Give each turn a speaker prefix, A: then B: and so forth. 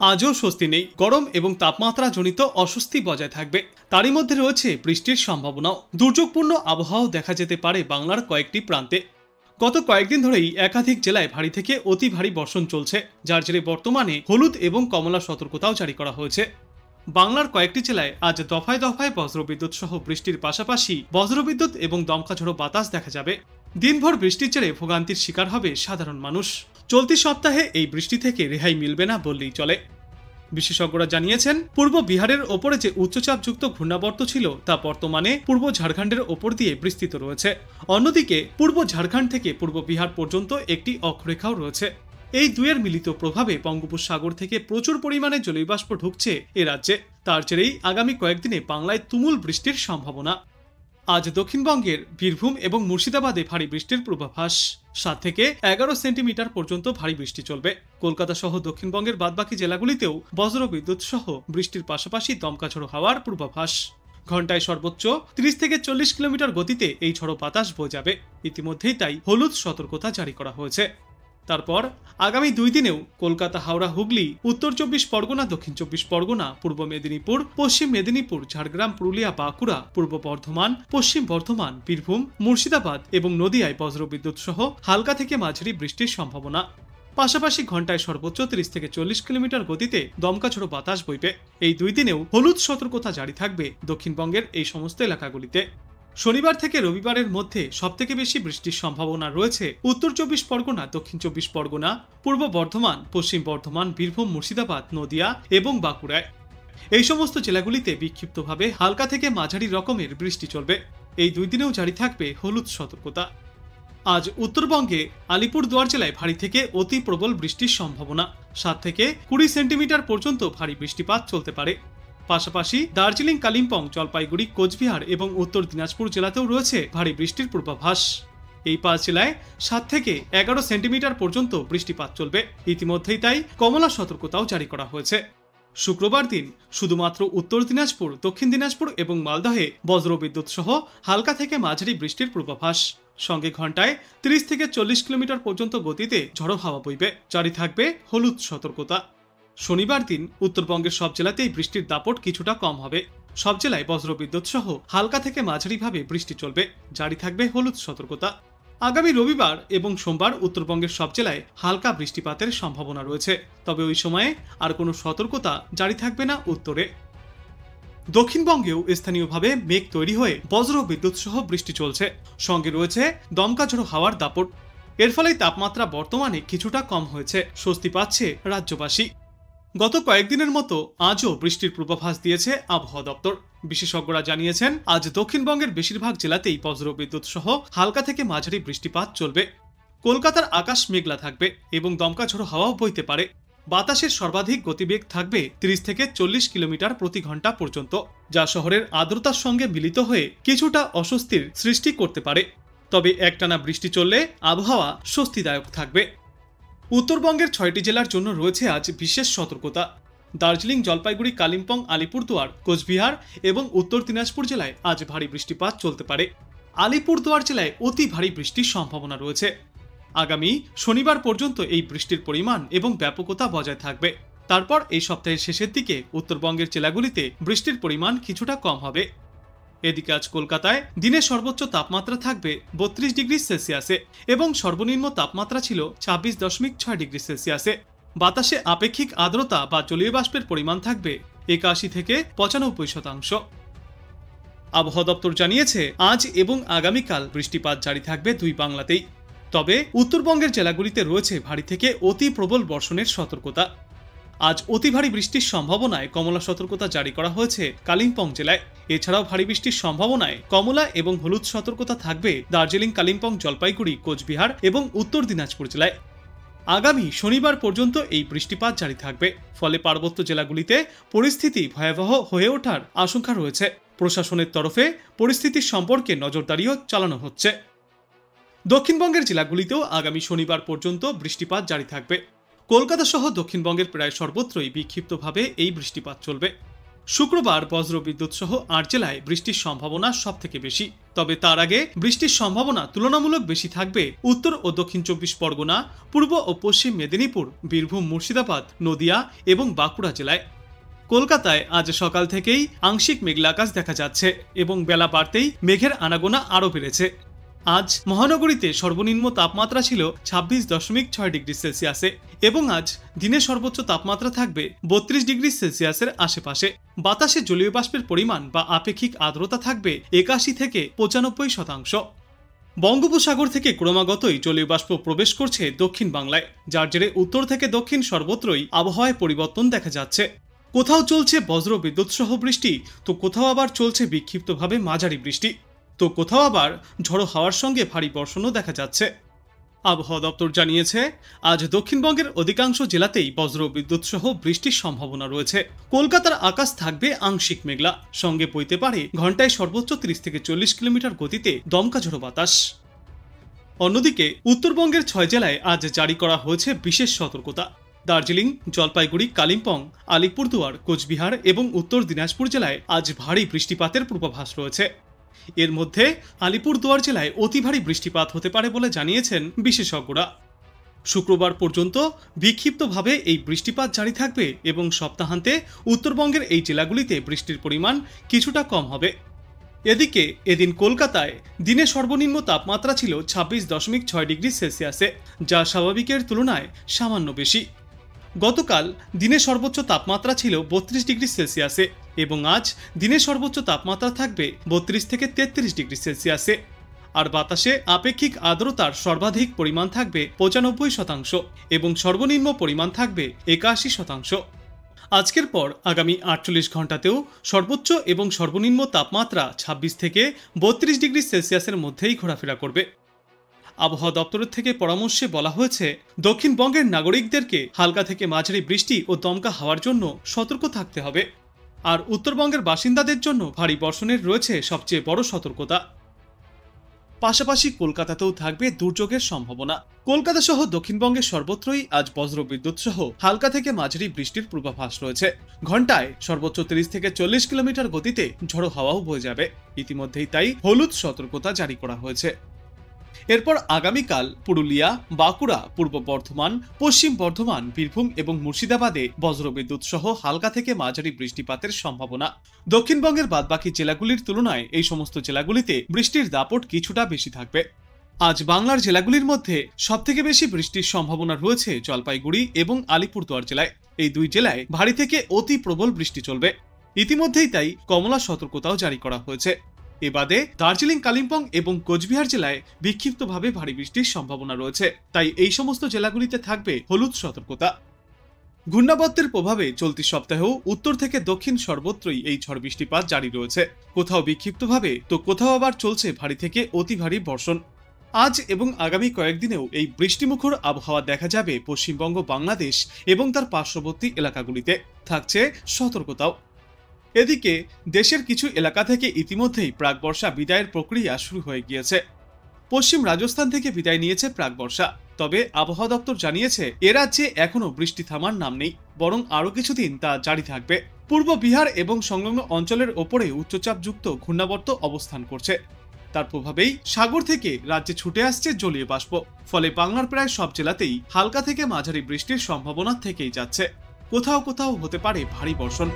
A: আজও স্বস্তি নেই, গরম এবং তাপমাত্রাজনিত অস্বস্তি বজায় থাকবে। তারই মধ্যে রয়েছে বৃষ্টির সম্ভাবনাও। দুর্যোগপূর্ণ আবহাওয়াও দেখা যেতে পারে বাংলার কয়েকটি প্রান্তে। গত কয়েকদিন ধরেই একাধিক জেলায় ভারী থেকে অতি ভারী বর্ষণ চলছে, যার জেরে বর্তমানে হলুদ এবং কমলা সতর্কতাও জারি করা হয়েছে। বাংলার কয়েকটি জেলায় আজ দফায় দফায় বজ্রবিদ্যুৎ সহ বৃষ্টির পাশাপাশি বজ্রবিদ্যুৎ এবং দমকা ঝোড়ো বাতাস দেখা যাবে। দিনভর বৃষ্টির জেরে ভোগান্তির শিকার হবে সাধারণ মানুষ। চলতি সপ্তাহে এই বৃষ্টি থেকে রেহাই মিলবে না বললেই চলে। বিশেষজ্ঞরা জানিয়েছেন, পূর্ব বিহারের ওপরে যে উচ্চচাপযুক্ত ঘূর্ণাবর্ত ছিল তা বর্তমানে পূর্ব ঝাড়খণ্ডের ওপর দিয়ে বিস্তৃত রয়েছে। অন্যদিকে পূর্ব ঝাড়খণ্ড থেকে পূর্ব বিহার পর্যন্ত একটি অক্ষরেখাও রয়েছে। এই দুয়ের মিলিত প্রভাবে বঙ্গোপসাগর থেকে প্রচুর পরিমাণে জলীয়বাষ্প ঢুকছে এ রাজ্যে। তার জেরেই আগামী কয়েকদিনে বাংলায় তুমুল বৃষ্টির সম্ভাবনা। আজ দক্ষিণবঙ্গের বীরভূম এবং মুর্শিদাবাদে ভারী বৃষ্টির পূর্বাভাস। 7 থেকে 11 সেন্টিমিটার পর্যন্ত ভারী বৃষ্টি চলবে। কলকাতা সহ দক্ষিণবঙ্গের বাদবাকি জেলাগুলিতেও বজ্রবিদ্যুৎ সহ বৃষ্টির পাশাপাশি দমকা ঝোড়ো হাওয়ার পূর্বাভাস। ঘন্টায় সর্বোচ্চ 30 থেকে 40 কিলোমিটার গতিতে এই ঝড়ো বাতাস বয়ে যাবে। ইতিমধ্যেই তাই হলুদ সতর্কতা জারি করা হয়েছে। তারপর আগামী 2 দিনেও কলকাতা, হাওড়া, হুগলি, উত্তর 24 পরগনা, দক্ষিণ 24 পরগনা, পূর্ব মেদিনীপুর, পশ্চিম মেদিনীপুর, ঝাড়গ্রাম, পুরুলিয়া, বাঁকুড়া, পূর্ব বর্ধমান, পশ্চিম বর্ধমান, বীরভূম, মুর্শিদাবাদ এবং নদিয়ায় বজ্রবিদ্যুৎ সহ হালকা থেকে মাঝারি বৃষ্টির সম্ভাবনা। পাশাপাশি ঘন্টায় সর্বোচ্চ 30 থেকে 40 কিলোমিটার গতিতে দমকা ঝোড়ো বাতাস বইবে। এই 2 দিনেও হলুদ সতর্কতা জারি থাকবে দক্ষিণবঙ্গের এই সমস্ত এলাকাগুলিতে। শনিবার থেকে রবিবারের মধ্যে সবথেকে বেশি বৃষ্টির সম্ভাবনা রয়েছে উত্তর 24 পরগনা, দক্ষিণ 24 পরগনা, পূর্ব বর্ধমান, পশ্চিম বর্ধমান, বীরভূম, মুর্শিদাবাদ, নদিয়া এবং বাঁকুড়ায়। এই সমস্ত জেলাগুলিতে বিক্ষিপ্তভাবে হালকা থেকে মাঝারি রকমের বৃষ্টি চলবে। এই 2 দিনেও জারি থাকবে হলুদ সতর্কতা। আজ উত্তরবঙ্গে আলিপুরদুয়ার জেলায় ভারী থেকে অতি প্রবল বৃষ্টির সম্ভাবনা। 7 থেকে 20 সেন্টিমিটার পর্যন্ত ভারী বৃষ্টিপাত চলতে পারে। পাশাপাশি দার্জিলিং, কালিম্পং, জলপাইগুড়ি, কোচবিহার এবং উত্তর দিনাজপুর জেলাতেও রয়েছে ভারী বৃষ্টির পূর্বাভাস। এই 5 জেলায় 7 থেকে 11 সেন্টিমিটার পর্যন্ত বৃষ্টিপাত চলবে। ইতিমধ্যেই তাই কমলা সতর্কতাও জারি করা হয়েছে। শুক্রবার দিন শুধুমাত্র উত্তর দিনাজপুর, দক্ষিণ দিনাজপুর এবং মালদহে বজ্রবিদ্যুৎ সহ হালকা থেকে মাঝারি বৃষ্টির পূর্বাভাস। সঙ্গে ঘন্টায় 30 থেকে 40 কিলোমিটার পর্যন্ত গতিতে ঝড়ো হাওয়া বইবে। জারি থাকবে হলুদ সতর্কতা। শনিবার দিন উত্তরবঙ্গের সব জেলাতেই বৃষ্টির দাপট কিছুটা কম হবে। সব জেলায় বজ্রবিদ্যুৎ সহ হালকা থেকে মাঝারিভাবে বৃষ্টি চলবে। জারি থাকবে হলুদ সতর্কতা। আগামী রবিবার এবং সোমবার উত্তরবঙ্গের সব জেলায় হালকা বৃষ্টিপাতের সম্ভাবনা রয়েছে, তবে ওই সময়ে আর কোনো সতর্কতা জারি থাকবে না উত্তরে। দক্ষিণবঙ্গেও স্থানীয়ভাবে মেঘ তৈরি হয়ে বজ্রবিদ্যুৎ সহ বৃষ্টি চলছে। সঙ্গে রয়েছে দমকা ঝোড়ো হাওয়ার দাপট। এর ফলে তাপমাত্রা বর্তমানে কিছুটা কম হয়েছে। স্বস্তি পাচ্ছে রাজ্যবাসী। গত কয়েকদিনের মতো আজও বৃষ্টির পূর্বাভাস দিয়েছে আবহাওয়া দপ্তর। বিশেষজ্ঞরা জানিয়েছেন, আজ দক্ষিণবঙ্গের বেশিরভাগ জেলাতেই বজ্রবিদ্যুৎ সহ হালকা থেকে মাঝারি বৃষ্টিপাত চলবে। কলকাতার আকাশ মেঘলা থাকবে এবং দমকা ঝোড়ো হাওয়াও বইতে পারে। বাতাসের সর্বাধিক গতিবেগ থাকবে 30 থেকে 40 কিলোমিটার প্রতি ঘন্টা পর্যন্ত, যা শহরের আর্দ্রতার সঙ্গে মিলিত হয়ে কিছুটা অস্বস্তির সৃষ্টি করতে পারে। তবে একটানা বৃষ্টি চললে আবহাওয়া স্বস্তিদায়ক থাকবে। উত্তরবঙ্গের 6টি জেলার জন্য রয়েছে আজ বিশেষ সতর্কতা। দার্জিলিং, জলপাইগুড়ি, কালিম্পং, আলিপুরদুয়ার, কোচবিহার এবং উত্তর দিনাজপুর জেলায় আজ ভারী বৃষ্টিপাত চলতে পারে। আলিপুরদুয়ার জেলায় অতি ভারী বৃষ্টির সম্ভাবনা রয়েছে। আগামী শনিবার পর্যন্ত এই বৃষ্টির পরিমাণ এবং ব্যাপকতা বজায় থাকবে। তারপর এই সপ্তাহের শেষের দিকে উত্তরবঙ্গের জেলাগুলিতে বৃষ্টির পরিমাণ কিছুটা কম হবে। এদিকে আজ কলকাতায় দিনের সর্বোচ্চ তাপমাত্রা থাকবে 32 ডিগ্রি সেলসিয়াসে এবং সর্বনিম্ন তাপমাত্রা ছিল 26.6 ডিগ্রি সেলসিয়াসে। বাতাসে আপেক্ষিক আর্দ্রতা বা জলীয় বাষ্পের পরিমাণ থাকবে 81 থেকে 95%। আবহাওয়া দপ্তর জানিয়েছে, আজ এবং আগামীকাল বৃষ্টিপাত জারি থাকবে 2 বাংলাতেই। তবে উত্তরবঙ্গের জেলাগুলিতে রয়েছে ভারী থেকে অতি প্রবল বর্ষণের সতর্কতা। আজ অতি ভারী বৃষ্টির সম্ভাবনায় কমলা সতর্কতা জারি করা হয়েছে কালিম্পং জেলায়। এছাড়াও ভারী বৃষ্টির সম্ভাবনায় কমলা এবং হলুদ সতর্কতা থাকবে দার্জিলিং, কালিম্পং, জলপাইগুড়ি, কোচবিহার এবং উত্তর দিনাজপুর জেলায়। আগামী শনিবার পর্যন্ত এই বৃষ্টিপাত জারি থাকবে। ফলে পার্বত্য জেলাগুলিতে পরিস্থিতি ভয়াবহ হয়ে ওঠার আশঙ্কা রয়েছে। প্রশাসনের তরফে পরিস্থিতির সম্পর্কে নজরদারিও চালানো হচ্ছে। দক্ষিণবঙ্গের জেলাগুলিতেও আগামী শনিবার পর্যন্ত বৃষ্টিপাত জারি থাকবে। কলকাতা সহ দক্ষিণবঙ্গের প্রায় সর্বত্রই বিক্ষিপ্তভাবে এই বৃষ্টিপাত চলবে। শুক্রবার বজ্রবিদ্যুৎ সহ ৮ জেলায় বৃষ্টির সম্ভাবনা সবথেকে বেশি। তবে তার আগে বৃষ্টির সম্ভাবনা তুলনামূলক বেশি থাকবে উত্তর ও দক্ষিণ ২৪ পরগনা, পূর্ব ও পশ্চিম মেদিনীপুর, বীরভূম, মুর্শিদাবাদ, নদিয়া এবং বাঁকুড়া জেলায়। কলকাতায় আজ সকাল থেকেই আংশিক মেঘলা আকাশ দেখা যাচ্ছে এবং বেলা বাড়তেই মেঘের আনাগোনা আরও বেড়েছে। আজ মহানগরীতে সর্বনিম্ন তাপমাত্রা ছিল ২৬.৬ ডিগ্রি সেলসিয়াসে এবং আজ দিনের সর্বোচ্চ তাপমাত্রা থাকবে ৩২ ডিগ্রি সেলসিয়াসের আশেপাশে। বাতাসে জলীয় বাষ্পের পরিমাণ বা আপেক্ষিক আর্দ্রতা থাকবে ৮১ থেকে ৯৫%। বঙ্গোপসাগর থেকে ক্রমাগতই জলীয় বাষ্প প্রবেশ করছে দক্ষিণ বাংলায়, যার জেরে উত্তর থেকে দক্ষিণ সর্বত্রই আবহাওয়ায় পরিবর্তন দেখা যাচ্ছে। কোথাও চলছে বজ্র বিদ্যুৎ সহ বৃষ্টি, তো কোথাও আবার চলছে বিক্ষিপ্তভাবে মাঝারি বৃষ্টি, তো কোথাও আবার ঝড়ো হাওয়ার সঙ্গে ভারী বর্ষণও দেখা যাচ্ছে। আবহাওয়া দপ্তর জানিয়েছে, আজ দক্ষিণবঙ্গের অধিকাংশ জেলাতেই বজ্র বিদ্যুৎ সহ বৃষ্টির সম্ভাবনা রয়েছে। কলকাতার আকাশ থাকবে আংশিক মেঘলা, সঙ্গে বইতে পারে ঘন্টায় সর্বোচ্চ ৩০ থেকে ৪০ কিলোমিটার গতিতে দমকা ঝোড়ো বাতাস। অন্যদিকে উত্তরবঙ্গের ৬ জেলায় আজ জারি করা হয়েছে বিশেষ সতর্কতা। দার্জিলিং, জলপাইগুড়ি, কালিম্পং, আলিপুরদুয়ার, কোচবিহার এবং উত্তর দিনাজপুর জেলায় আজ ভারী বৃষ্টিপাতের পূর্বাভাস রয়েছে। এর মধ্যে আলিপুরদুয়ার জেলায় অতি ভারী বৃষ্টিপাত হতে পারে বলে জানিয়েছেন বিশেষজ্ঞরা। শুক্রবার পর্যন্ত বিক্ষিপ্তভাবে এই বৃষ্টিপাত জারি থাকবে এবং সপ্তাহান্তে উত্তরবঙ্গের এই জেলাগুলিতে বৃষ্টির পরিমাণ কিছুটা কম হবে। এদিকে এদিন কলকাতায় দিনে সর্বনিম্ন তাপমাত্রা ছিল ২৬.৬ ডিগ্রি সেলসিয়াসে, যা স্বাভাবিকের তুলনায় সামান্য বেশি। গতকাল দিনে সর্বোচ্চ তাপমাত্রা ছিল ৩২ ডিগ্রি সেলসিয়াসে এবং আজ দিনের সর্বোচ্চ তাপমাত্রা থাকবে ৩২ থেকে ৩৩ ডিগ্রি সেলসিয়াসে। আর বাতাসে আপেক্ষিক আর্দ্রতার সর্বাধিক পরিমাণ থাকবে ৯৫% এবং সর্বনিম্ন পরিমাণ থাকবে ৮১%। আজকের পর আগামী ৪৮ ঘন্টাতেও সর্বোচ্চ এবং সর্বনিম্ন তাপমাত্রা ২৬ থেকে ৩২ ডিগ্রি সেলসিয়াসের মধ্যেই ঘোরাফেরা করবে। আবহাওয়া দপ্তরের থেকে পরামর্শে বলা হয়েছে, দক্ষিণবঙ্গের নাগরিকদেরকে হালকা থেকে মাঝারি বৃষ্টি ও দমকা হাওয়ার জন্য সতর্ক থাকতে হবে। আর উত্তরবঙ্গের বাসিন্দাদের জন্য ভারী বর্ষণের রয়েছে সবচেয়ে বড় সতর্কতা। পাশাপাশি কলকাতাতেও থাকবে দুর্যোগের সম্ভাবনা। কলকাতা সহ দক্ষিণবঙ্গের সর্বত্রই আজ বজ্র বিদ্যুৎ সহ হালকা থেকে মাঝারি বৃষ্টির পূর্বাভাস রয়েছে। ঘন্টায় সর্বোচ্চ ৩০ থেকে ৪০ কিলোমিটার গতিতে ঝড়ো হাওয়াও বয়ে যাবে। ইতিমধ্যেই তাই হলুদ সতর্কতা জারি করা হয়েছে। এরপর আগামীকাল পুরুলিয়া, বাঁকুড়া, পূর্ব বর্ধমান, পশ্চিম বর্ধমান, বীরভূম এবং মুর্শিদাবাদে বজ্রবিদ্যুৎ সহ হালকা থেকে মাঝারি বৃষ্টিপাতের সম্ভাবনা। দক্ষিণবঙ্গের বাদবাকি জেলাগুলির তুলনায় এই সমস্ত জেলাগুলিতে বৃষ্টির দাপট কিছুটা বেশি থাকবে। আজ বাংলার জেলাগুলির মধ্যে সবথেকে বেশি বৃষ্টির সম্ভাবনা রয়েছে জলপাইগুড়ি এবং আলিপুরদুয়ার জেলায়। এই দুই জেলায় ভারী থেকে অতি প্রবল বৃষ্টি চলবে। ইতিমধ্যেই তাই কমলা সতর্কতাও জারি করা হয়েছে। এ বাদে দার্জিলিং, কালিম্পং এবং কোচবিহার জেলায় বিক্ষিপ্তভাবে ভারী বৃষ্টির সম্ভাবনা রয়েছে, তাই এই সমস্ত জেলাগুলিতে থাকবে হলুদ সতর্কতা। ঘূর্ণাবর্তের প্রভাবে চলতি সপ্তাহেও উত্তর থেকে দক্ষিণ সর্বত্রই এই ঝড় বৃষ্টিপাত জারি রয়েছে। কোথাও বিক্ষিপ্তভাবে তো কোথাও আবার চলছে ভারী থেকে অতি ভারী বর্ষণ। আজ এবং আগামী কয়েকদিনেও এই বৃষ্টিমুখর আবহাওয়া দেখা যাবে পশ্চিমবঙ্গ, বাংলাদেশ এবং তার পার্শ্ববর্তী এলাকাগুলিতে। থাকছে সতর্কতাও। এদিকে দেশের কিছু এলাকা থেকে ইতিমধ্যেই প্রাকবর্ষা বিদায়ের প্রক্রিয়া শুরু হয়ে গিয়েছে। পশ্চিম রাজস্থান থেকে বিদায় নিয়েছে প্রাকবর্ষা। তবে আবহাওয়া দপ্তর জানিয়েছে, এ রাজ্যে এখনও বৃষ্টি থামার নাম নেই, বরং আরও কিছুদিন তা জারি থাকবে। পূর্ব বিহার এবং সংলগ্ন অঞ্চলের ওপরে উচ্চচাপযুক্ত ঘূর্ণাবর্ত অবস্থান করছে। তার প্রভাবেই সাগর থেকে রাজ্যে ছুটে আসছে জলীয় বাষ্প। ফলে বাংলার প্রায় সব জেলাতেই হালকা থেকে মাঝারি বৃষ্টির সম্ভাবনা থেকেই যাচ্ছে। কোথাও কোথাও হতে পারে ভারী বর্ষণ।